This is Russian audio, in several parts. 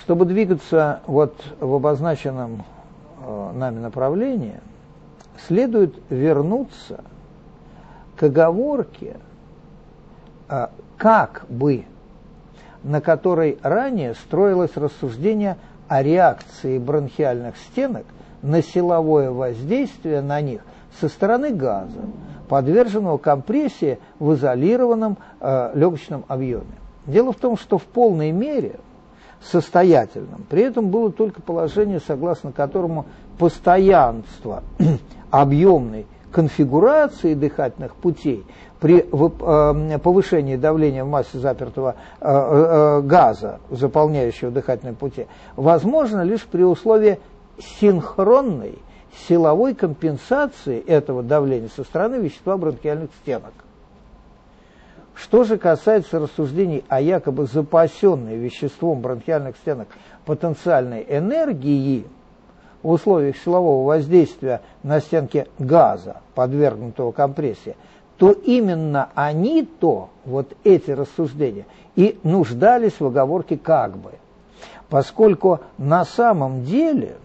Чтобы двигаться вот в обозначенном нами направлении, следует вернуться к оговорке «как бы», на которой ранее строилось рассуждение о реакции бронхиальных стенок на силовое воздействие на них со стороны газа, подверженного компрессии в изолированном легочном объеме. Дело в том, что в полной мере состоятельным при этом было только положение, согласно которому постоянство объемной конфигурации дыхательных путей при повышении давления в массе запертого газа, заполняющего дыхательные пути, возможно лишь при условии синхронной силовой компенсации этого давления со стороны вещества бронхиальных стенок. Что же касается рассуждений о якобы запасенной веществом бронхиальных стенок потенциальной энергии в условиях силового воздействия на стенки газа, подвергнутого компрессии, то именно они-то, вот эти рассуждения, и нуждались в оговорке «как бы», поскольку на самом деле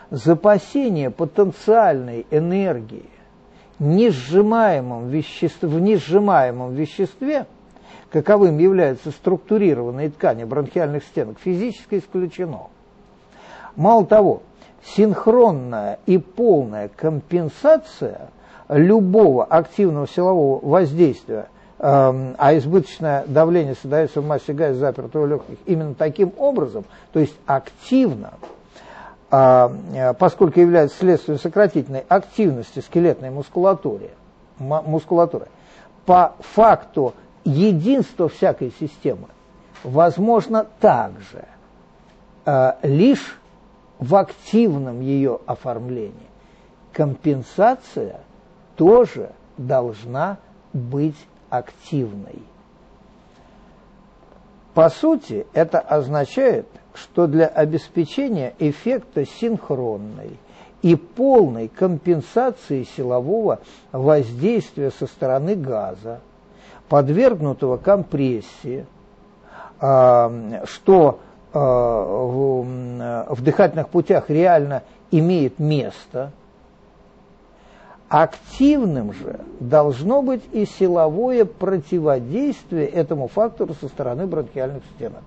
запасение потенциальной энергии в несжимаемом веществе, каковым являются структурированные ткани бронхиальных стенок, физически исключено. Мало того, синхронная и полная компенсация любого активного силового воздействия, а избыточное давление создается в массе газа, запертого в легких, именно таким образом, то есть активно, поскольку является следствием сократительной активности скелетной мускулатуры, по факту единства всякой системы, возможно также лишь в активном ее оформлении. Компенсация тоже должна быть активной. По сути, это означает, что для обеспечения эффекта синхронной и полной компенсации силового воздействия со стороны газа, подвергнутого компрессии, что в дыхательных путях реально имеет место, активным же должно быть и силовое противодействие этому фактору со стороны бронхиальных стенок.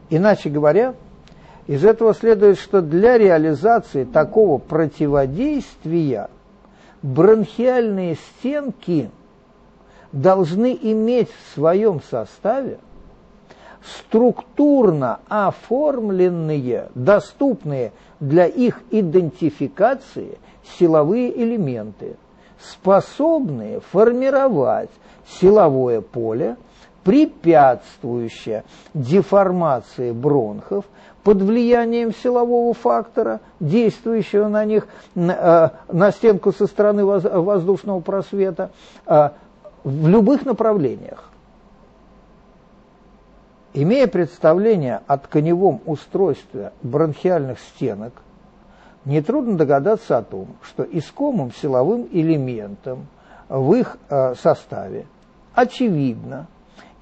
Иначе говоря, из этого следует, что для реализации такого противодействия бронхиальные стенки должны иметь в своем составе структурно оформленные, доступные для их идентификации силовые элементы, способные формировать силовое поле, препятствующее деформации бронхов под влиянием силового фактора, действующего на них, на стенку со стороны воздушного просвета, в любых направлениях. Имея представление о тканевом устройстве бронхиальных стенок, нетрудно догадаться о том, что искомым силовым элементом в их составе, очевидно,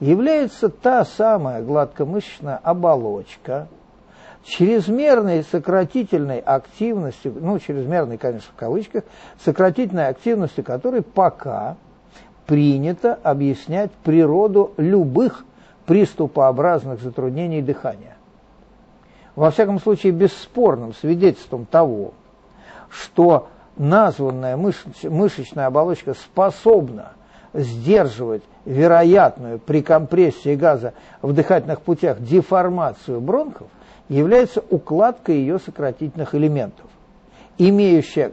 является та самая гладкомышечная оболочка, чрезмерной сократительной активностью, чрезмерной, конечно, в кавычках, сократительной активностью которой пока принято объяснять природу любых приступообразных затруднений дыхания. Во всяком случае, бесспорным свидетельством того, что названная мышечная оболочка способна сдерживать вероятную при компрессии газа в дыхательных путях деформацию бронхов, является укладка ее сократительных элементов, имеющая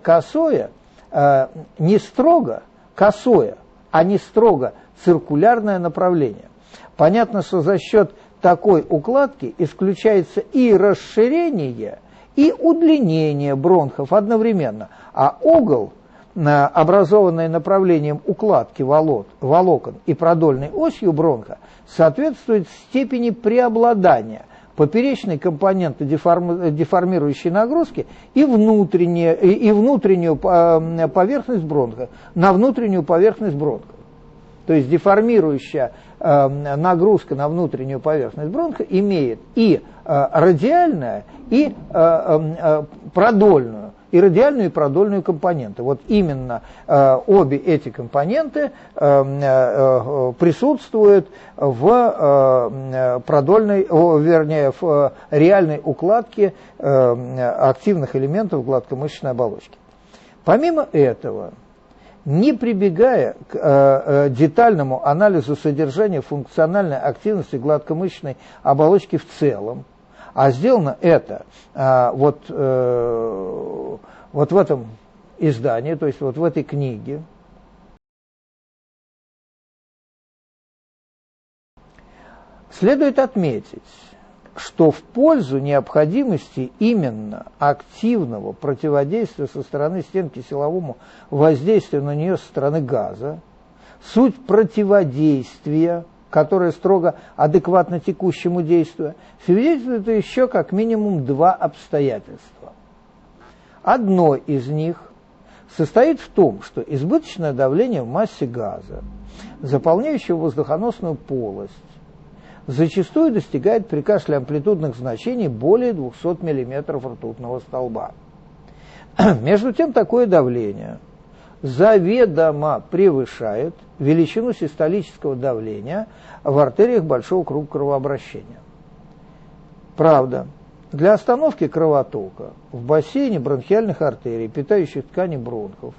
не строго косое, а не строго циркулярное направление. Понятно, что за счет такой укладки исключается и расширение, и удлинение бронхов одновременно, а угол, образованный направлением укладки волокон и продольной осью бронха, соответствует степени преобладания поперечной компоненты деформирующей нагрузки и внутреннюю поверхность бронха, на внутреннюю поверхность бронха. то есть деформирующая нагрузка на внутреннюю поверхность бронха, имеет и радиальное, и продольную, и радиальную, и продольную компоненты. Вот именно обе эти компоненты присутствуют в продольной, вернее, в реальной укладке активных элементов гладкомышечной оболочки. Помимо этого, не прибегая к детальному анализу содержания функциональной активности гладкомышечной оболочки в целом, а сделано это вот в этом издании, то есть вот в этой книге, следует отметить, что в пользу необходимости именно активного противодействия со стороны стенки силовому воздействию на нее со стороны газа, суть противодействия, которое строго адекватно текущему действию, свидетельствует еще как минимум два обстоятельства. Одно из них состоит в том, что избыточное давление в массе газа, заполняющего воздухоносную полость, зачастую достигает при кашле амплитудных значений более 200 мм ртутного столба. Между тем, такое давление заведомо превышает величину систолического давления в артериях большого круга кровообращения. Правда, для остановки кровотока в бассейне бронхиальных артерий, питающих ткани бронхов,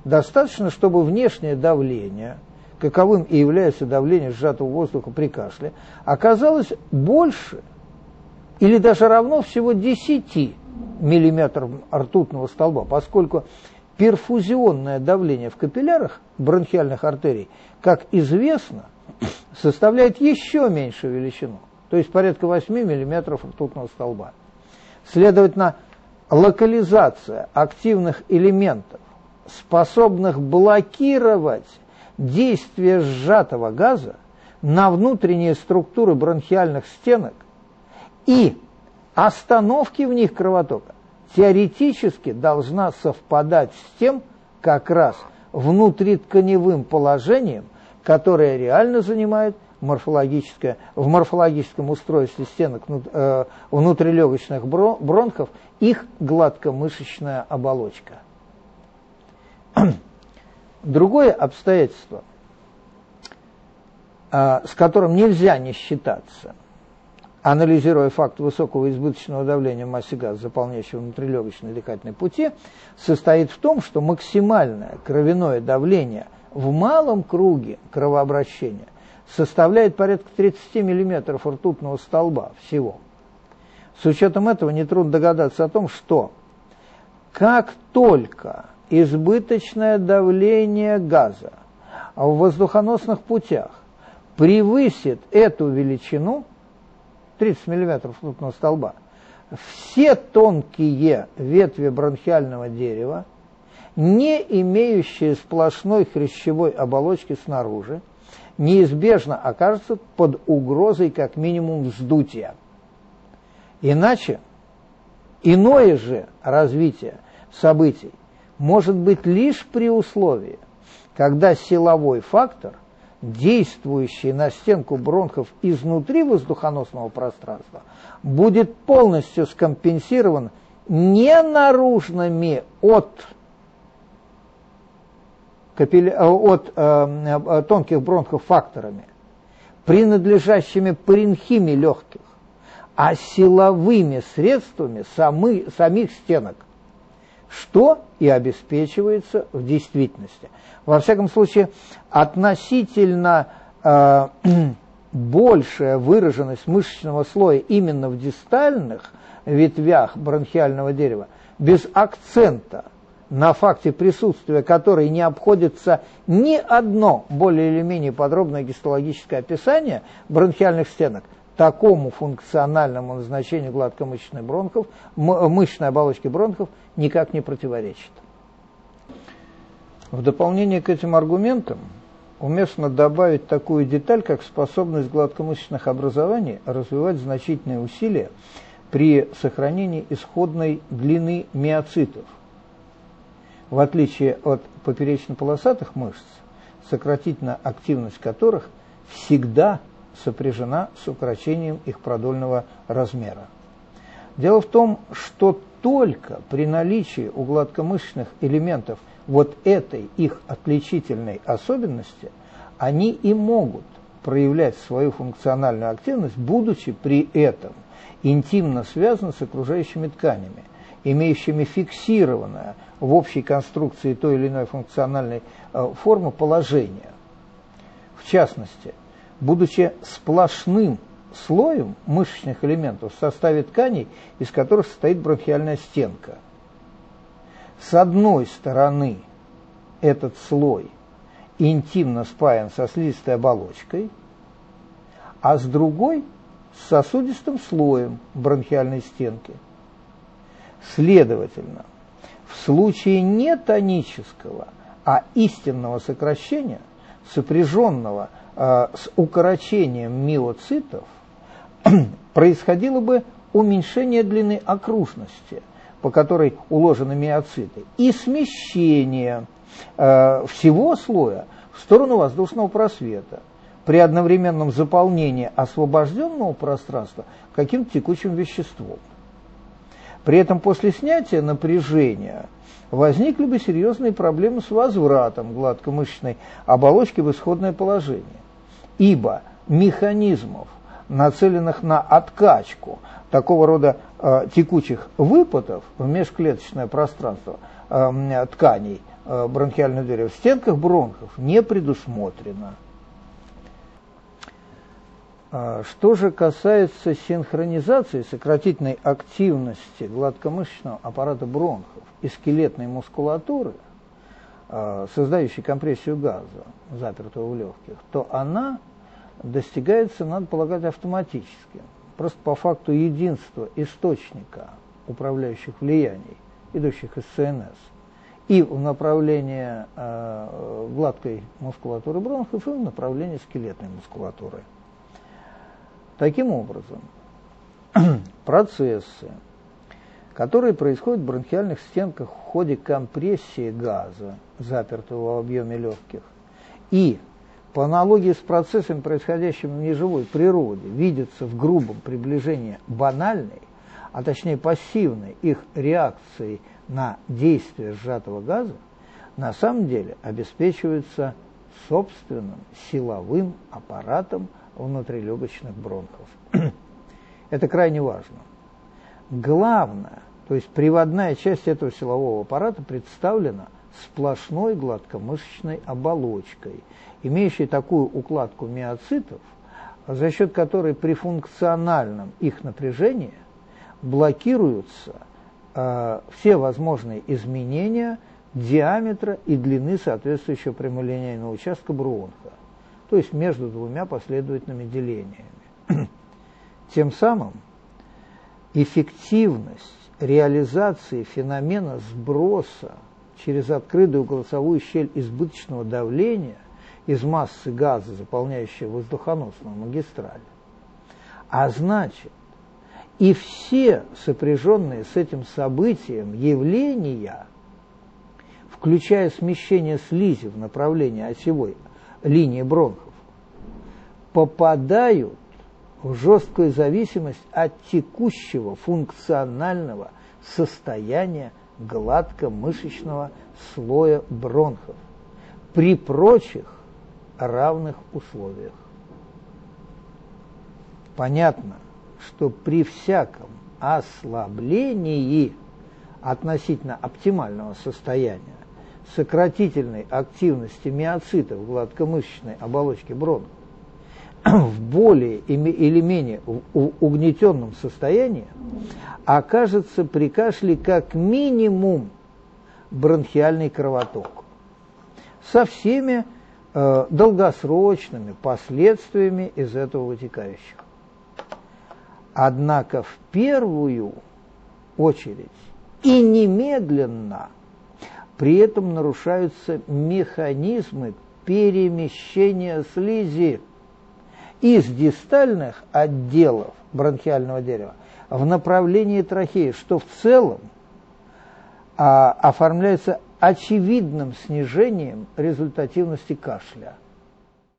достаточно, чтобы внешнее давление, каковым и является давление сжатого воздуха при кашле, оказалось больше или даже равно всего 10 мм ртутного столба, поскольку перфузионное давление в капиллярах бронхиальных артерий, как известно, составляет еще меньшую величину, то есть порядка 8 мм ртутного столба. Следовательно, локализация активных элементов, способных блокировать действие сжатого газа на внутренние структуры бронхиальных стенок и остановки в них кровотока, теоретически должна совпадать с тем как внутритканевым положением, которое реально занимает в морфологическом устройстве стенок внутрилегочных бронхов их гладкомышечная оболочка. Другое обстоятельство, с которым нельзя не считаться, анализируя факт высокого избыточного давления в массе газа, заполняющего внутрилегочные дыхательные пути, состоит в том, что максимальное кровяное давление в малом круге кровообращения составляет порядка 30 мм ртутного столба всего. С учетом этого нетрудно догадаться о том, что как только избыточное давление газа в воздухоносных путях превысит эту величину, 30 мм ртутного столба, все тонкие ветви бронхиального дерева, не имеющие сплошной хрящевой оболочки снаружи, неизбежно окажутся под угрозой как минимум вздутия. Иначе, иное же развитие событий может быть лишь при условии, когда силовой фактор, действующий на стенку бронхов изнутри воздухоносного пространства, будет полностью скомпенсирован не наружными от тонких бронхов факторами, принадлежащими паренхиме легких, а силовыми средствами самих стенок, что и обеспечивается в действительности. Во всяком случае, относительно большая выраженность мышечного слоя именно в дистальных ветвях бронхиального дерева, без акцента на факте присутствия которой не обходится ни одно более или менее подробное гистологическое описание бронхиальных стенок, такому функциональному назначению гладкомышечных бронхов, мышечной оболочки бронхов никак не противоречит. В дополнение к этим аргументам уместно добавить такую деталь, как способность гладкомышечных образований развивать значительные усилия при сохранении исходной длины миоцитов. В отличие от поперечно-полосатых мышц, сократительная активность которых всегда сопряжена с укорочением их продольного размера. Дело в том, что только при наличии у гладкомышечных элементов вот этой их отличительной особенности они и могут проявлять свою функциональную активность, будучи при этом интимно связаны с окружающими тканями, имеющими фиксированное в общей конструкции той или иной функциональной формы положение. В частности, будучи сплошным слоем мышечных элементов в составе тканей, из которых состоит бронхиальная стенка. С одной стороны, этот слой интимно спаян со слизистой оболочкой, а с другой – с сосудистым слоем бронхиальной стенки. Следовательно, в случае не тонического, а истинного сокращения, сопряженного с укорочением миоцитов, происходило бы уменьшение длины окружности, по которой уложены миоциты, и смещение всего слоя в сторону воздушного просвета при одновременном заполнении освобожденного пространства каким-то текучим веществом. При этом после снятия напряжения возникли бы серьезные проблемы с возвратом гладкомышечной оболочки в исходное положение, ибо механизмов, нацеленных на откачку такого рода текучих выпадов в межклеточное пространство тканей бронхиальной двери в стенках бронхов не предусмотрено. Что же касается синхронизации сократительной активности гладкомышечного аппарата бронхов и скелетной мускулатуры, создающей компрессию газа, запертого в легких, то она достигается, надо полагать, автоматически, просто по факту единства источника управляющих влияний, идущих из ЦНС, и в направлении гладкой мускулатуры бронхов, и в направлении скелетной мускулатуры. Таким образом, процессы, которые происходят в бронхиальных стенках в ходе компрессии газа, запертого в объеме легких, и по аналогии с процессами, происходящими в неживой природе, видятся в грубом приближении банальной, а точнее пассивной их реакции на действие сжатого газа, на самом деле обеспечиваются собственным силовым аппаратом внутрилегочных бронхов. Это крайне важно. Главное, то есть приводная часть этого силового аппарата представлена сплошной гладкомышечной оболочкой, имеющей такую укладку миоцитов, за счет которой при функциональном их напряжении блокируются все возможные изменения диаметра и длины соответствующего прямолинейного участка бронха, то есть между двумя последовательными делениями. Тем самым эффективность реализации феномена сброса через открытую голосовую щель избыточного давления из массы газа, заполняющей воздухоносную магистраль, а значит, и все сопряженные с этим событием явления, включая смещение слизи в направлении осевой линии бронхов, попадают в жесткую зависимость от текущего функционального состояния гладкомышечного слоя бронхов при прочих равных условиях. Понятно, что при всяком ослаблении относительно оптимального состояния сократительной активности миоцитов гладкомышечной оболочки бронхов в более или менее угнетенном состоянии окажется при кашле как минимум бронхиальный кровоток со всеми долгосрочными последствиями из этого вытекающих. Однако в первую очередь и немедленно при этом нарушаются механизмы перемещения слизи из дистальных отделов бронхиального дерева в направлении трахеи, что в целом оформляется очевидным снижением результативности кашля.